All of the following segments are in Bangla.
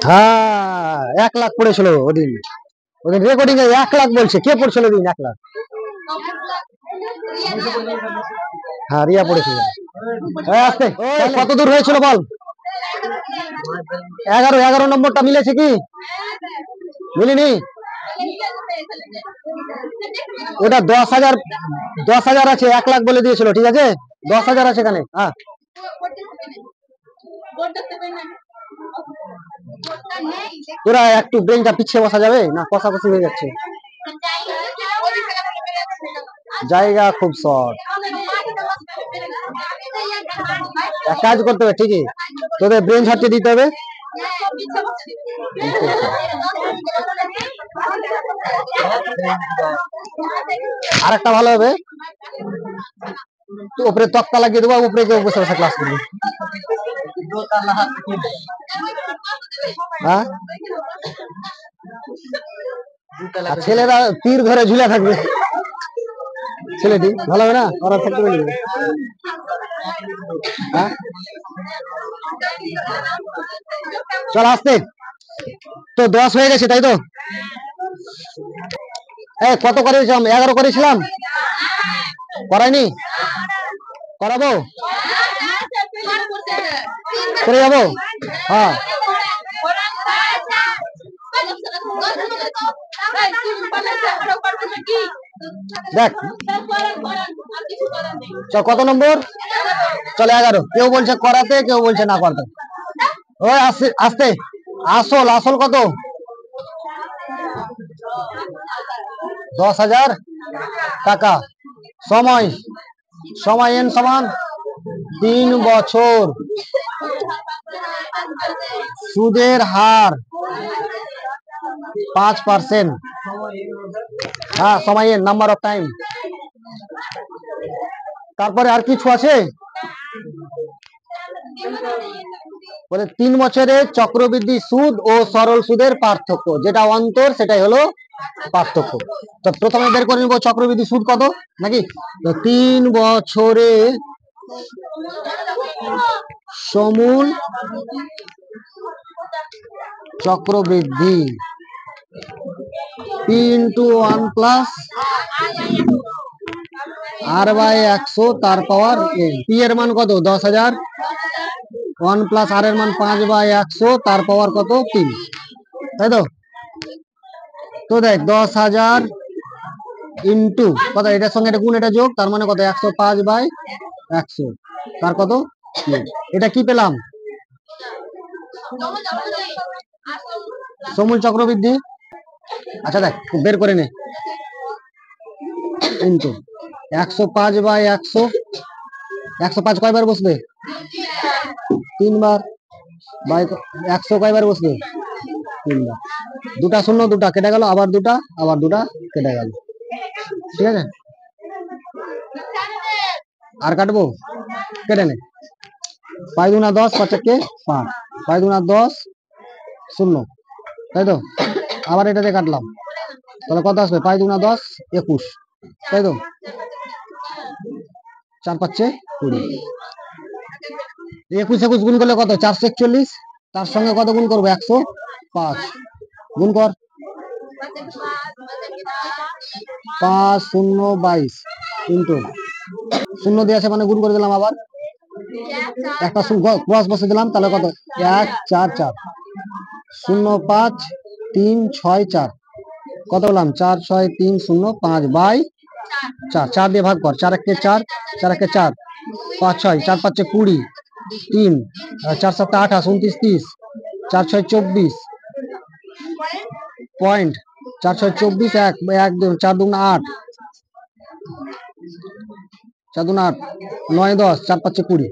হ্যাঁ 1 লাখ পড়েছিল ওদিন। ওদিন রেকর্ডিং এ 1 লাখ বলছে। কে পড়ছিল ওদিন 1 লাখ? হ্যাঁ রিয়া পড়েছিল। আস্তে কত দূর হয়েছিল বল? 11 নম্বরটা মিলেছে কি মিলিনি? ওটা 10,000 আছে, 1 লাখ বলে দিয়েছিল। ঠিক আছে 10,000 আছে এখানে। হ্যাঁ তোরা একটু ব্রেনটা পিছিয়ে বসা যাবে না? কষাকষি হয়ে যাচ্ছে। জায়গা খুব শর্ট। এক কাজ করতে হবে ঠিকই, তোদের ব্রেন ঝাড়তে দিতে হবে। আর একটা ভালো হবে, উপরে তক্তা লাগিয়ে দেবো, উপরে কেউ বসে বসে ক্লাস করবে। হ্যাঁ ছেলেরা তীর ধরে ঝুলে থাকবে। ছেলেটি ভালো হবে না? ওরা থাকতে বলে দেবে। হ্যাঁ চল আসতে তো 10 হয়ে গেছে তাই তো? কত করেছিলাম? 11 করেছিলাম, করাইনি? করাবো, করে যাবো। হ্যাঁ দেখ চল কত নম্বর? চল 11। কেউ বলছে করাতে, কেউ বলছে না করাতে। ওই আস্তে আসল আসল কত? 10,000 টাকা। সময় সময় এন সমান 3 বছর। সুদের হার 5%। হ্যাঁ সময় এন নাম্বার অফ টাইম। তারপরে আর কিছু আছে? বলে 3 বছরের চক্রবৃদ্ধি সুদ ও সরল সুদের পার্থক্য, যেটা অন্তর সেটাই হলো পার্থক্য। তো প্রথমে বের করে নিব চক্রবৃদ্ধি সুদ কত নাকি। তো 3 বছরে সমূল চক্রবৃদ্ধি P × 1 প্লাস R/100 তার পাওয়ার n। P এর মান কত? 10,000। 1 প্লাস R এর মান 5/100 তার পাওয়ার কত? 3। তাই তো? তো দেখ 10,000 ইন্টু কত, এটার সঙ্গে এটা গুণ, এটা যোগ, তার মানে কত? 105/100 তার কত? এটা কি পেলাম? সমূল চক্রবৃদ্ধি। আচ্ছা দেখ বের করে নে। ইন্টু 105/100। 105 কয়বার বসবে? 3 বার। বাই 100 কয়বার বসবে? 3 বার। দুটা শূন্য দুটা কেটে গেল, আবার দুটা, আবার দুটা কেটে গেল। ঠিক আছে আর কাটবো? কেটে নে। 5 × 10 5 × 5। 5 × 10 0। তাই তো? আবার এটাতে কাটলাম, তাহলে কত আসবে? 5 × 10 21। তাই তো? 4 × 5 = 20। 21 গুণ করলে কত? 441। তার সঙ্গে কত গুণ করবো? 105 গুণ কর। 5 0 22 ইন্টু 0 দিয়ে আছে মানে গুণ করে দিলাম, আবার একটা ক্রস বসে দিলাম, তাহলে কত? 1 4 4 0 5 3 6 4। কত বললাম? 4 6 3 0 5/4। 4 দিয়ে ভাগ কর। 4 × 1 = 4, 4 × 1 = 4, 5 6, 4 5 = 20, 3 4 7 28 29 30, 4 6 24 পয়েন্ট, 4 6 24 1 1 2 4 2 8, 4 2 8 9 10, 4 5 20।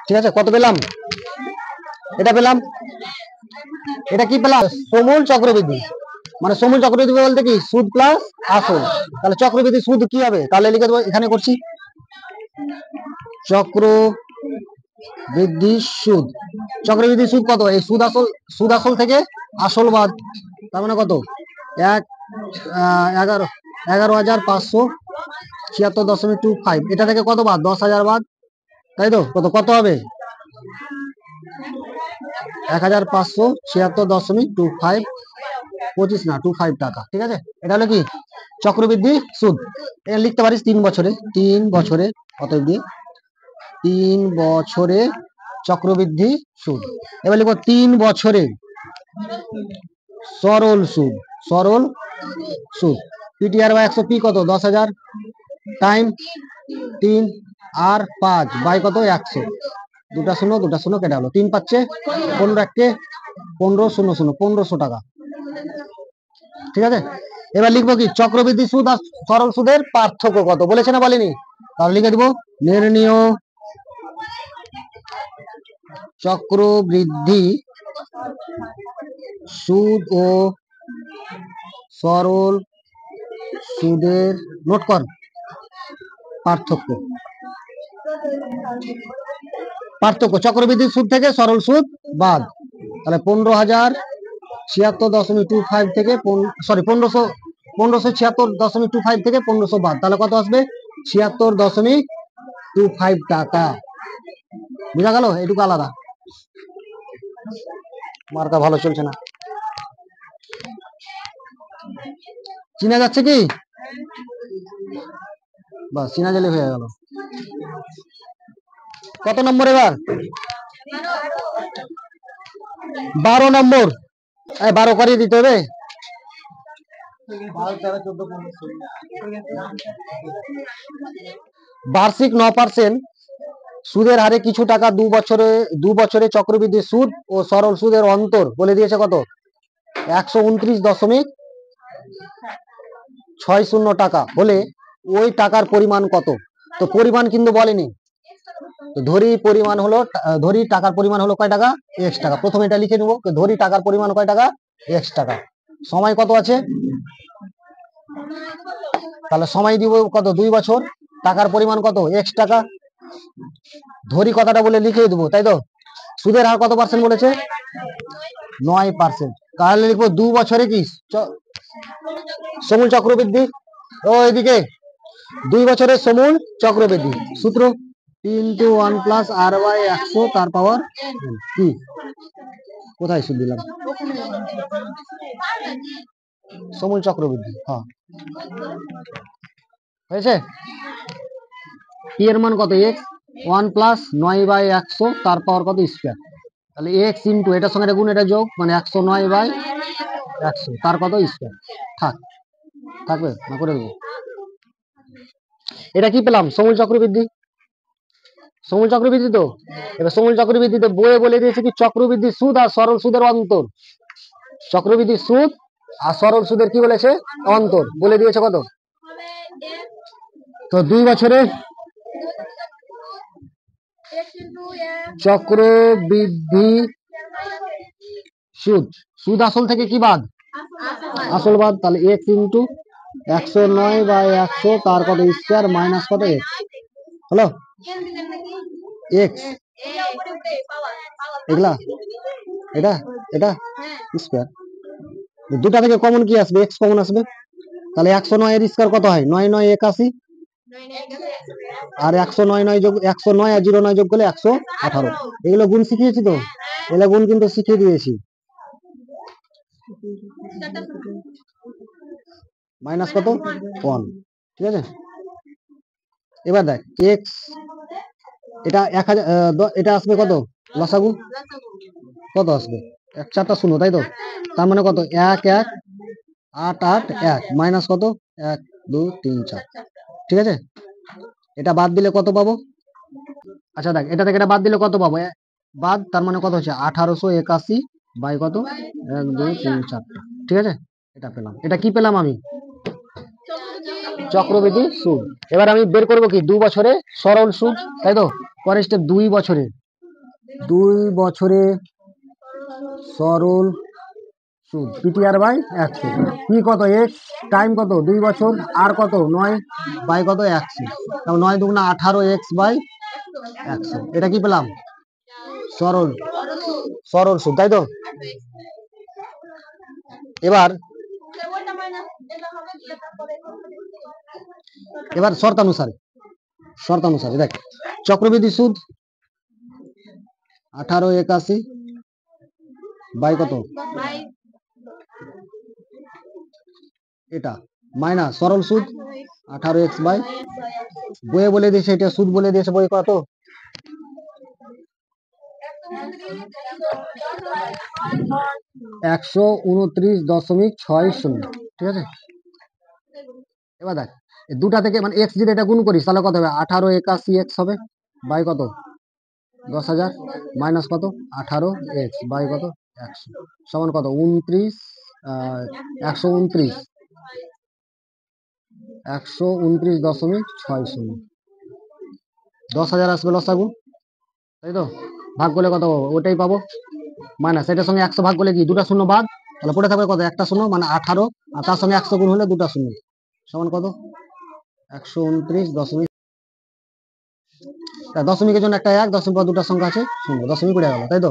ঠিক আছে কত পেলাম? এটা পেলাম। এটা কি পেলাম? সমূল চক্রবৃদ্ধি। মানে সমূল চক্রবৃদ্ধি বলতে কি? সুদ প্লাস আসল। তাহলে চক্রবৃদ্ধি সুদ কি হবে? তাহলে লিখে দেবো, এখানে করছি চক্রবৃদ্ধি সুদ। চক্রবৃদ্ধি সুদ কত? এই সুদ আসল থেকে আসল বাদ, তার মানে কত? 11,576.25। এটা থেকে কত বাদ? 10,000 বাদ। তাই তো? কত হবে? 1576.25 25 না 25 টাকা। ঠিক আছে, এটা হলো কি চক্রবৃদ্ধি সুদ। এটা লিখতে পারিস 3 বছরে, 3 বছরে অতএব দিয়ে 3 বছরে চক্রবৃদ্ধি সুদ। এবার লিখবো 3 বছরে সরল সুদ, সরল সুদ। পিটিআর বাই 100 পি কত 10,000 টাইম 3 আর 5 বাই কত 100, দুটা শূন্য কেটে গেল, 3 পাচ্ছে 15 কে 15 0 0 1500 টাকা। ঠিক আছে, এবার লিখবো কি চক্রবৃদ্ধি সুদ আর সরল সুদের পার্থক্য কত, বলেছে না বলেনি? তাহলে লিখে দিব নির্ণীয় চক্রবৃদ্ধি সুদ ও সরল সুদের নোট কর পার্থক্য। পার্থক্য চক্রবৃদ্ধি সুদ থেকে সরল সুদ বাদ, তাহলে 15,076.25 থেকে সরি 1576.25 থেকে 1500 বাদ, তাহলে কত আসবে 76.25 টাকা। বুঝা গেল? এটুকু আলাদা, মার্কা ভালো চলছে না। চিনা যাচ্ছে কি? বাস চিনা গেলে হয়ে গেল। কত নম্বর এবার? 12 নম্বর। 12 করিয়ে দিতে হবে। বার্ষিক 9% সুদের হারে কিছু টাকা 2 বছরে চক্রবৃদ্ধি সুদ ও সরল সুদের অন্তর বলে দিয়েছে কত 129.60 টাকা হলে ওই টাকার পরিমাণ কত। তো পরিমাণ কিন্তু বলেনি, তো ধরি পরিমাণ হলো, ধরি টাকার পরিমাণ হলো কয় টাকা x টাকা। প্রথমে এটা লিখে নেবো, ধরি টাকার পরিমাণ কয় টাকা x টাকা। সময় কত আছে, তাহলে সময় দিব কত 2 বছর, টাকার পরিমাণ কত x টাকা। ধরি কথাটা বলে লিখে দেবো, তাই তো। সুদের হার কত পার্সেন্ট বলেছে 9%, তাহলে লিখবো 2 বছরে কি সমূল চক্রবৃদ্ধি। ও এদিকে 2 বছরের সমূল চক্রবৃদ্ধি সূত্র 3 × 1 + r/100 তার পাওয়ার কি, কোথায় সুদ দিলাম, সমূল চক্রবৃদ্ধি। হ্যাঁ হয়েছে। টি এর মান কত x 1 + 9/100 তার পাওয়ার কত স্কয়ার, তাহলে x ইনটু এটার সঙ্গে গুণ এটা যোগ, মানে 109/100 তার কত স্কয়ার। থাকবে না করে দেবো। এটা কি পেলাম সমূল চক্রবৃদ্ধি, সমূল চক্রবৃদ্ধি। তো এবার সমূল চক্রবৃদ্ধিতে বইয়ে বলে দিয়েছে কি চক্রবৃদ্ধি সুদ আর সরল সুদের অন্তর। চক্রবৃদ্ধি সুদ আর সরল সুদের কি বলেছে অন্তর বলে দিয়েছে কত। তো 2 বছরে চক্রবৃদ্ধি সুদ, সুদ আসল থেকে কি বাদ আসল বাদ, তাহলে x ইন্টু 109/100 তার কত স্কয়ার মাইনাস কত x হলো x, এগুলা এটা এটা স্কয়ার, দুটা থেকে কমন কি আসবে x কমন আসবে, তাহলে 109 এর স্কয়ার কত হয় 9 9 81, আর 109 যোগ 109 আর 09 যোগ করলে 118। এগুলো গুণ শিখিয়েছি তো, এগুলো গুণ কিন্তু শিখিয়ে দিয়েছি। মাইনাস কত 1, ঠিক আছে। এবার দেখ x এটা 1000, এটা আসবে কত লসাগু কত আসবে 1 4টা শূন্য, তাই তো। তার মানে কত 1 1 8 8 1 মাইনাস কত 1 2 3 4, ঠিক আছে। এটা বাদ দিলে কত পাবো, আচ্ছা দেখ এটা থেকে এটা বাদ দিলে কত পাবো বাদ, তার মানে কত হচ্ছে 1881 বাই কত 1 2 3 4, ঠিক আছে। এটা পেলাম, এটা কি পেলাম আমি চক্রবৃদ্ধি সুদ। এবার আমি বের করবো কি 2 বছরে সরল সুদ, তাই তো। পরের স্টেপ 2 বছরে সরল সুদ পিটিআর বাই 100 কি কত x টাইম কত 2 বছর আর কত 9 বাই কত 100, তাহলে 9 দুগুণা 18x বাই 100। এটা কি পেলাম সরল সুদ, তাই তো। এবার শর্তানুসারে দেখ চক্রবৃদ্ধি সুদ 1881 বাই কত এটা মাইনাস সরল সুদ 18x বাই বইয়ে বলে দিয়েছে, এটা সুদ বলে দিয়েছে বই কত 129.60। ঠিক আছে, এবার দেখ দুটা থেকে মানে এক্স যদি এটা গুণ করিস তাহলে কত হবে 1881x হবে বাই কত 10,000 মাইনাস কত 18x বাই কত 100 সমান কত 29 129 129.60। 10,000 আসবে লসাগু, তাই তো ভাগ করলে কত পাবো ওটাই পাবো, মাইনাস এটার সঙ্গে 100 ভাগ করলে কি দুটা শূন্য বাদ, তাহলে পড়ে থাকবে কত একটা শূন্য মানে 18, আর তার সঙ্গে 100 গুণ হলে দুটা শূন্য সমান কত 129. দশমিকের জন্য একটা এক, দশমিক পর দুটা সংখ্যা আছে শূন্য, দশমিক উড়ে গেল, তাই তো।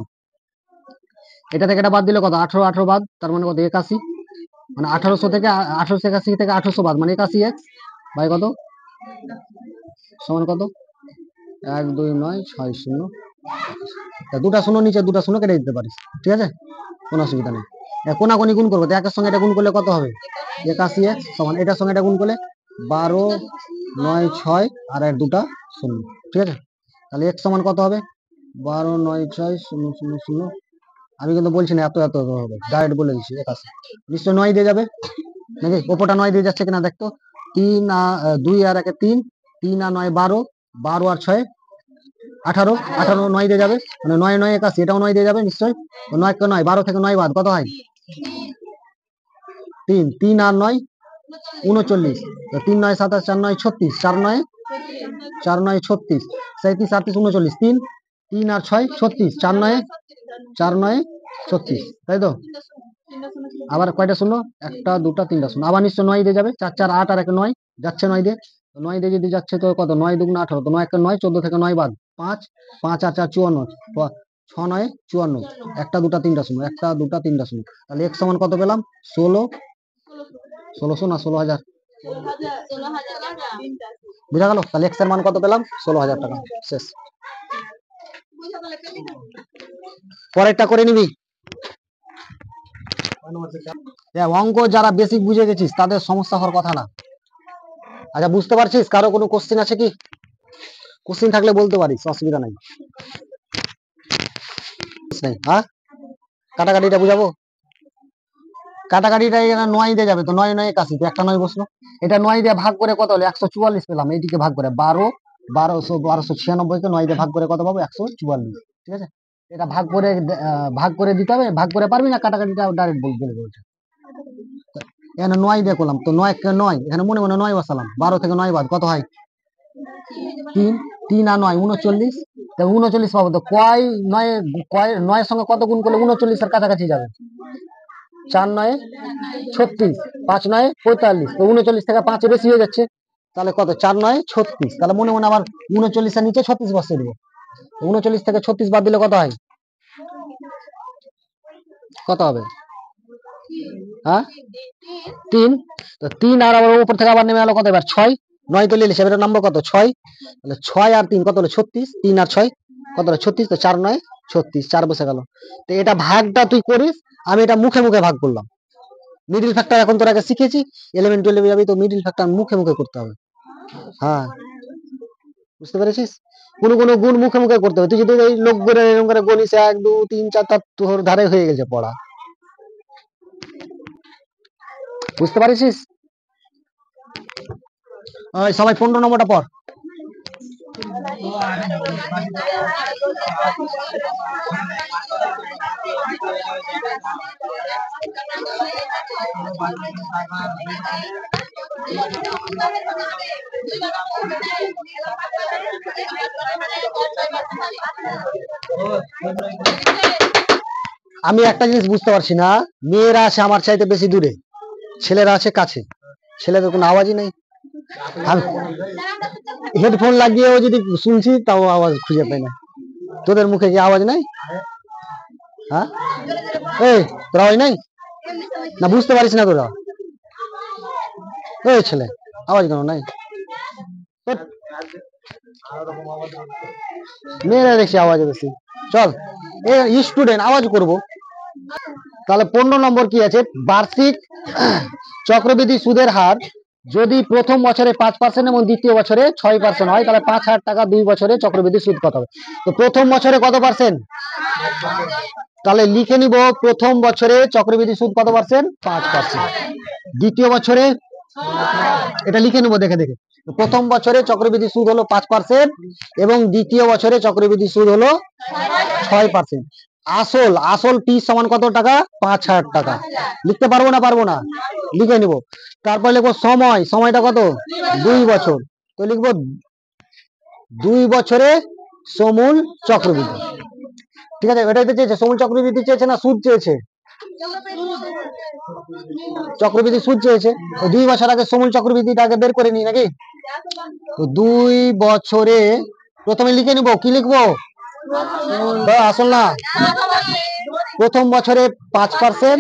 এটা থেকে এটা বাদ দিলে কত 18 বাদ, তার মানে কত 81, মানে 1800 থেকে 1881 থেকে 1800 বাদ মানে 81x বাই কত সমান কত 12960। দুটা শূন্য নিচে দুটা শূন্য কেটে দিতে পারিস, ঠিক আছে, কোনো অসুবিধা নেই। কোনাকুনি গুণ করবো, একের সঙ্গে এটা গুণ করলে কত হবে 81x সমান এটার সঙ্গে এটা গুণ করলে 1296 আর এক দুটা শূন্য, ঠিক আছে। তাহলে x সমান কত হবে 12960000। আমি কিন্তু বলছি না এত এত হবে, ডাইরেক্ট বলে দিচ্ছি 81 নিশ্চয় 9 দিয়ে যাবে নাকি, ওপরটা 9 দিয়ে যাচ্ছে কিনা দেখতো, 3 2 আর 1 3, 3 আর 9 12, 12 আর 6 18, 18 9 দিয়ে যাবে মানে 9 9 81, এটাও 9 দিয়ে যাবে নিশ্চয়, 9 কে 9 12 থেকে 9 বাদ কত হয় 3, 3 আর 9 39, 3 9 27 4 9 36, 4 9 36, 37 38 39, 3 3 আর 6 36, 4 9 36, তাই তো। আবার কয়টা শূন্য একটা দুটা তিনটা শূন্য, আবার নিশ্চয় 9 দিয়ে যাবে, 4 4 8 আর 1 9 যাচ্ছে 9 দিয়ে, 9 দিয়ে যদি যাচ্ছে তো কত 9 2 18, তো 9 1 9 14 থেকে 9 বাদ 5, 5 আর 4 54, 6 9 54, একটা দুটা তিনটা শূন্য, একটা দুটা তিনটা শূন্য, তাহলে x সমান কত পেলাম 1600 না 16,000, বুঝা গেল। তাহলে x এর মান কত পেলাম 16,000 টাকা, শেষ। পরেরটা করে নিবি। অঙ্ক যারা বেসিক বুঝে গেছিস তাদের সমস্যা হওয়ার কথা না। আচ্ছা বুঝতে পারছিস, কারো কোনো কোশ্চেন আছে কি? কোশ্চেন থাকলে বলতে পারিস, অসুবিধা নাই। হ্যাঁ কাটাকাটিটা বুঝাবো, কাটাকাটিটা এখানে 9 দিয়ে যাবে, তো 9 9 81, তো একটা 9 বসলো, এটা 9 দিয়ে ভাগ করে কত হলো 144 পেলাম, এইদিকে ভাগ করে 1296 কে 9 দিয়ে ভাগ করে কত পাবো 144, ঠিক আছে। এটা ভাগ করে দিতে হবে, ভাগ করে পারবি না, কাটাকাটিটা ডাইরেক্ট বলে বলছে। এখানে 9 দিয়ে করলাম, তো 9 কে 9 এখানে মনে মনে 9 বসালাম, 12 থেকে 9 বাদ কত হয় 3, 3 আর 9 39, তো 39 পাবো, তো কয় 9 সঙ্গে কত গুণ করলে 39 এর কাছাকাছি যাবে 4 9 36, 5 9 45, তো 39 থেকে 5 বেশি হয়ে যাচ্ছে, তাহলে কত 4 9 36, তাহলে মনে মনে আবার 39 এর নিচে 36 বসিয়ে দেবো, 39 থেকে 36 বাদ দিলে কত হয়, কত হবে হ্যাঁ 3, তো 3 আর আবার উপর থেকে আবার নেমে গেল কত এবার 6, 9 তো লিখে এবার নাম্বার কত 6, তাহলে 6 আর 3 কত হলো 36, 3 আর 6 কত হলো 36, তো 4 9 36, 4 বসে গেল। তো এটা ভাগটা তুই করিস, আমি এটা মুখে মুখে ভাগ করলাম। মিডিল ফ্যাক্টর এখন তোর আগে শিখেছি, 11 12 যাবি তো মিডিল ফ্যাক্টর মুখে মুখে করতে হবে। হ্যাঁ বুঝতে পেরেছিস, কোন কোন গুণ মুখে মুখে করতে হবে, তুই যদি এই লোক করে এরকম করে গণিস 1 2 3 4 তার তোর ধারে হয়ে গেছে পড়া, বুঝতে পারছিস। সবাই 15 নম্বরটা পড়। আমি একটা জিনিস বুঝতে পারছি না, মেয়েরা আছে আমার চাইতে বেশি দূরে, ছেলেরা আছে কাছে, ছেলেদের কোনো আওয়াজই নেই, হেডফোন লাগিয়েও যদি শুনছি তাও আওয়াজ খুঁজে পাই না। তোদের মুখে কি আওয়াজ নাই? হ্যাঁ এই তোর আওয়াজ নাই না, বুঝতে পারিস না তোরা? ওই ছেলে আওয়াজ কেন নাই? মেয়েরা দেখছি আওয়াজ বেশি, চল স্টুডেন্ট আওয়াজ করবো, তাহলে 15 নম্বর কি আছে, বার্ষিক চক্রবৃদ্ধি সুদের হার যদি প্রথম বছরে 5% এবং দ্বিতীয় বছরে 6% হয়, তাহলে 5,000 টাকা 2 বছরে চক্রবৃদ্ধি সুদ কত হবে? তো প্রথম বছরে কত পার্সেন্ট? তাহলে লিখে নিব, প্রথম বছরে চক্রবৃদ্ধি সুদ কত পার্সেন্ট? 5%। দ্বিতীয় বছরে এটা লিখে নেবো দেখে দেখে। প্রথম বছরে চক্রবৃদ্ধি সুদ হলো 5% এবং দ্বিতীয় বছরে চক্রবৃদ্ধি সুদ হলো 6%। আসল আসল পিস সমান কত টাকা? 5,000 টাকা। লিখতে পারবো না? পারবো না, লিখে নিব। তারপর লিখবো সময়, সময়টা কত? 2 বছর। তো লিখবো 2 বছরে সমূল চক্রবৃদ্ধি। ঠিক আছে, এটাই তো চেয়েছে, সমূল চক্রবৃদ্ধি চেয়েছে না সুদ চেয়েছে? চক্রবৃদ্ধি সুদ চেয়েছে। 2 বছর আগে সমূল চক্রবৃদ্ধিটা আগে বের করে নি নাকি? তো 2 বছরে প্রথমে লিখে নিব, কি লিখবো? আসল না, প্রথম বছরে 5%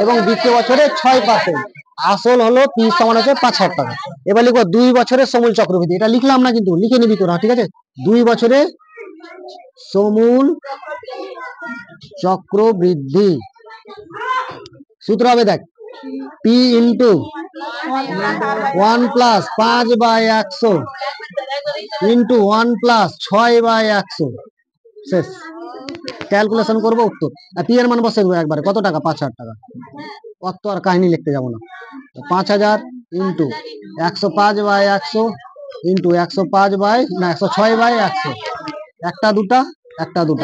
এবং দ্বিতীয় বছরে 6%। আসল হলো পিস সমান হচ্ছে 5,000 টাকা। এবার লিখবো 2 বছরের সমূল চক্রবৃদ্ধি। এটা লিখলাম না কিন্তু, লিখে নিবি তোরা, ঠিক আছে? 2 বছরে সমূল চক্রবৃদ্ধি সূত্র হবে, দেখ, P into 1 plus 5/100 into 1 plus 6/100। শেষ, ক্যালকুলেশন করবো, উত্তর। আর পি এর মান বসে দেবো একবারে, কত টাকা? 5,000 টাকা। অত আর কাহিনী লিখতে যাবো না। 5,000 ইন্টু 105/100 ইন্টু 106/100, একটা দুটা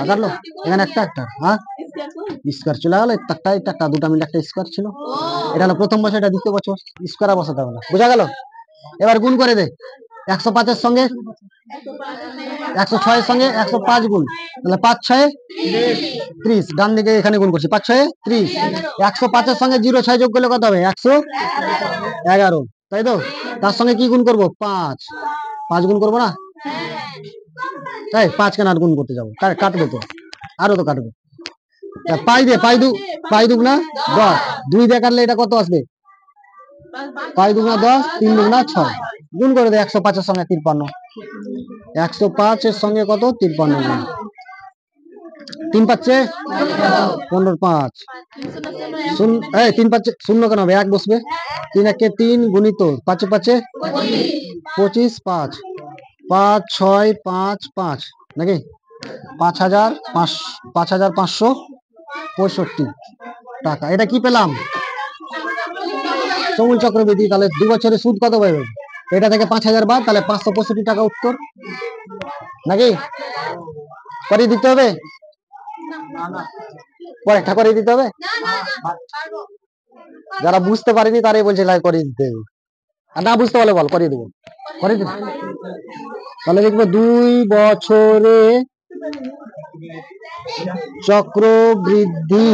কাটলো, এখানে একটা হ্যাঁ স্কোয়ার চলে গেল, একটা দুটা মিলে একটা স্কোয়ার ছিল। এটা হলো প্রথম বছর, এটা দ্বিতীয় বছর, স্কোয়ার বসাতে হবে না, বোঝা গেল? এবার গুণ করে দে, 105-এর সঙ্গে 106-এর সঙ্গে 105 গুণ, তাহলে 5-6 30। ডান দিকে এখানে গুণ করছি, 5-6 30। 105-এর সঙ্গে 0-6 যোগ করলে কত হবে? 111, তাই তো? তার সঙ্গে কি গুণ করবো? 5 গুণ করবো না? তাই 5 কেন আর গুণ করতে যাবো? কাটবে তো, আরো তো কাটবে। পাই দে, পাই দুগুনা 10, 2 দিয়ে কাটলে এটা কত আসবে? পাই দুগুনা 10, 3 দুগুনা 6। গুণ করে দে 105-এর সঙ্গে 53। 105-এর সঙ্গে কত? 53 গুণ 3 পাচ্ছে 15, 5 3 পাচ্ছে শূন্য কেন হবে? 1 বসবে, 3 একে 3 গুণিত 5 পাচ্ছে 25, 5 5 6 5 5 নাকি 5,565 টাকা। এটা কি পেলাম? সমূল চক্রবৃদ্ধি। তাহলে 2 বছরে সুদ কত পাবে? এটা থেকে 5,000 বাদ, তাহলে 565 টাকা উত্তর, নাকি? করে দিতে হবে, পরেরটা করে দিতে হবে। যারা বুঝতে পারেনি তারাই বলছে করে দিতে হবে, আর না বুঝতে পারলে বল, করে দেবো, করে দেবো। তাহলে দেখবো 2 বছরে চক্রবৃদ্ধি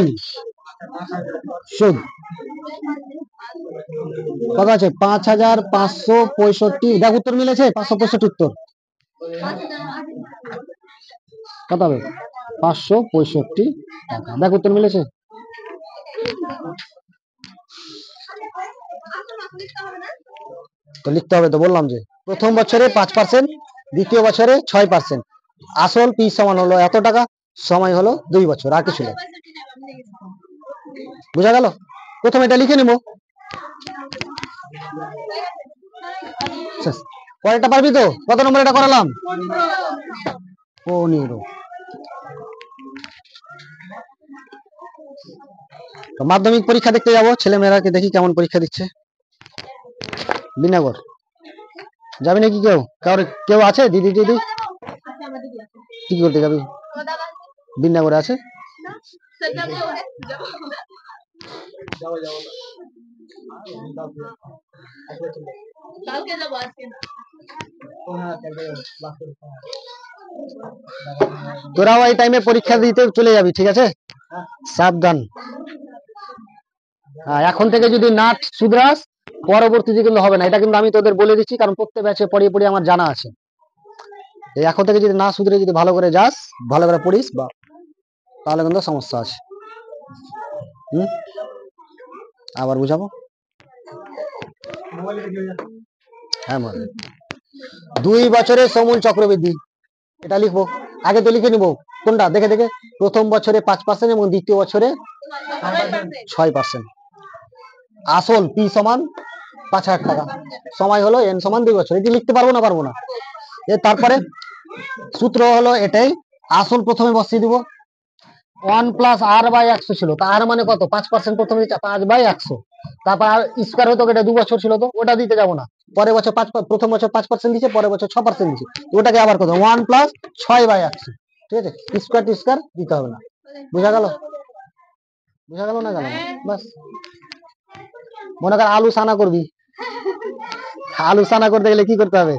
সুদ কত আছে? 5,565। দেখ উত্তর মিলেছে, 565 উত্তর কত হবে? 565 টাকা। দেখ উত্তর মিলেছে। তো লিখতে হবে, তো বললাম যে প্রথম বছরে 5%, দ্বিতীয় বছরে 6%। আসল পিস সমান হলো এত টাকা, সময় হলো 2 বছর, আর কিছু না। বুঝা গেল? প্রথমে এটা লিখে নেব, পরেরটা পারবি তো? কত নম্বর এটা করালাম? 15। মাধ্যমিক পরীক্ষা দেখতে যাবো, ছেলে মেয়েরাকে দেখি কেমন পরীক্ষা দিচ্ছে। বিনাগর যাবি নাকি? কেউ আছে? দিদি কি করতে যাবি? বিনাগরে আছে। তোরাও এই টাইমে পরীক্ষা দিতে চলে যাবি, ঠিক আছে? সাবধান। এখন থেকে যদি না শুধরাস, পরবর্তীতে কিন্তু হবে না। এটা কিন্তু আমি তোদের বলে দিচ্ছি, কারণ প্রত্যেক ব্যাচে পড়িয়ে পড়িয়ে আমার জানা আছে। এখন থেকে যদি না শুধরে, যদি ভালো করে যাস, ভালো করে পড়িস, বা তাহলে কিন্তু সমস্যা আছে। আবার বুঝাবো। হ্যাঁ, 2 বছরের সমূল চক্রবৃদ্ধি, এটা লিখবো, আগে তো লিখে নিবো। কোনটা দেখে দেখে, প্রথম বছরে 5% এবং দ্বিতীয় বছরে 6%। আসল পি সমান 5,000 টাকা, সময় হলো এন সমান 2 বছর। এটি লিখতে পারবো না? পারবো না। তারপরে সূত্র হলো এটাই, আসল প্রথমে বসিয়ে দিব। 1+r/100 ছিল, তা আর মানে কত? 5% প্রথমে 5/100। তারপর আর স্কোয়ার হতো, এটা 2 বছর ছিল, তো ওটা দিতে যাবো না। পরের বছর প্রথম বছর 5% দিচ্ছে, পরের বছর 6% দিচ্ছে, ওটাকে আবার কত? 1+6/100। ঠিক আছে, স্কোয়ার টু স্কোয়ার দিতে হবে না। বুঝা গেল? বুঝা গেল না? গেল না? বাস। মনে কর আলু সানা করবি, আলু সানা করতে গেলে কি করতে হবে?